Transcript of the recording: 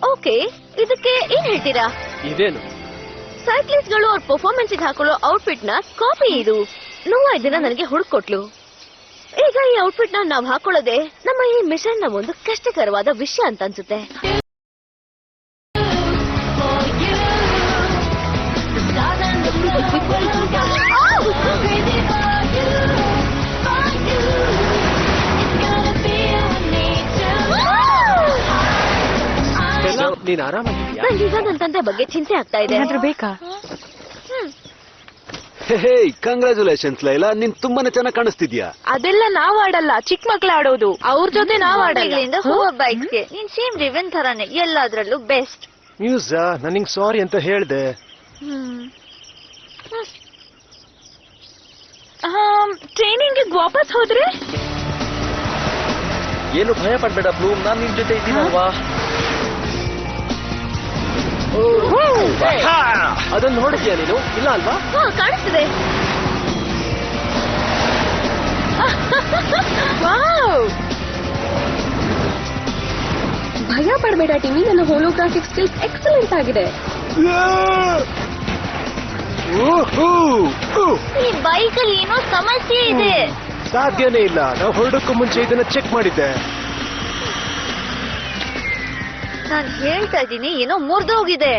Okay, ಇದಕ್ಕೆ ಏನ್ ಹೇಳ್ತೀರಾ? ಇದೇನು? ಸೈಕ್ಲಿಸ್ಟ್ ಗಳು ಅವ್ರ ಪರ್ಫಾರ್ಮೆನ್ಸ್ ಹಾಕೊಳ್ಳೋ ಔಟ್ಫಿಟ್ ನ ಕಾಪಿ ಇದು. ನೋವಾ ಇದನ್ನ ನನಗೆ ಹುಡುಕೊಟ್ಲು. ಈಗ ಈ ಔಟ್ಫಿಟ್ ನ ನಾವ್ ಹಾಕೊಳ್ಳೋದೆ ನಮ್ಮ ಈ ಮಿಷನ್ ನ ಒಂದು ಕಷ್ಟಕರವಾದ ವಿಷಯ ಅಂತ ಅನ್ಸುತ್ತೆ. ನೀನ್ ಆರಾಮಾಗಿದ್ಯಾ? ನಂಗೀಗ ನನ್ನ ತಂದೆ ಬಗ್ಗೆ ಚಿಂತೆ ಆಗ್ತಾ ಇದೆ. ಬೇಕಾ? ಹೇ ಕಂಗ್ರಾಚುಲೇಷನ್ಸ್ ಲೈಲಾ, ನೀನ್ ತುಂಬಾನೇ ಚೆನ್ನಾಗಿ ಕಾಣಿಸ್ತಿದ್ಯಾ. ಅದೆಲ್ಲ ನಾವ್ ಆಡಲ್ಲ, ಚಿಕ್ಕ ಮಕ್ಳು ಆಡೋದು. ಅವ್ರ ಜೊತೆ ನಾವ್ ಆಡಲ್ಲ. ಬೈಕ್ಗೆ ನೀನ್ ಸೇಮ್ ರಿವೆನ್ ತರಾನೆ, ಎಲ್ಲಾದ್ರಲ್ಲೂ ಬೆಸ್ಟ್. ಮ್ಯೂಸ್ ನನಗ್ ಸಾರಿ ಅಂತ ಹೇಳ್ದೆ. ಟ್ರೈನಿಂಗ್ ವಾಪಸ್ ಹೋದ್ರೆ ಏನು ಭಯ ಪಡ್ಬೇಡ ಬ್ಲೂಮ್, ನಾನ್ ನಿನ್ ಜೊತೆ ಇದ್ದೀನಲ್ವಾ. ಅದನ್ನ ನೋಡಿದ್ಯಾ ನೀನು? ಇಲ್ಲ ಅಲ್ವಾ? ಕಾಣಿಸ್ತಿದೆ. ಭಯ ಪಡ್ಬೇಡ ಟಿವಿ, ನನ್ನ ಹೋಲೋಗ್ರಾಫಿಕ್ ಸ್ಕಿಲ್ಸ್ ಎಕ್ಸಲೆಂಟ್ ಆಗಿದೆ. ಈ ಬೈಕ್ ಅಲ್ಲಿ ಏನೋ ಸಮಸ್ಯೆ ಇದೆ. ಸಾಧ್ಯನೇ ಇಲ್ಲ, ನಾವು ಹೊರಡಕ್ಕೂ ಮುಂಚೆ ಇದನ್ನ ಚೆಕ್ ಮಾಡಿದ್ದೆ. ನಾನ್ ಹೇಳ್ತಾ ಇದ್ದೀನಿ, ಏನೋ ಮುರಿದೋಗಿದೆ.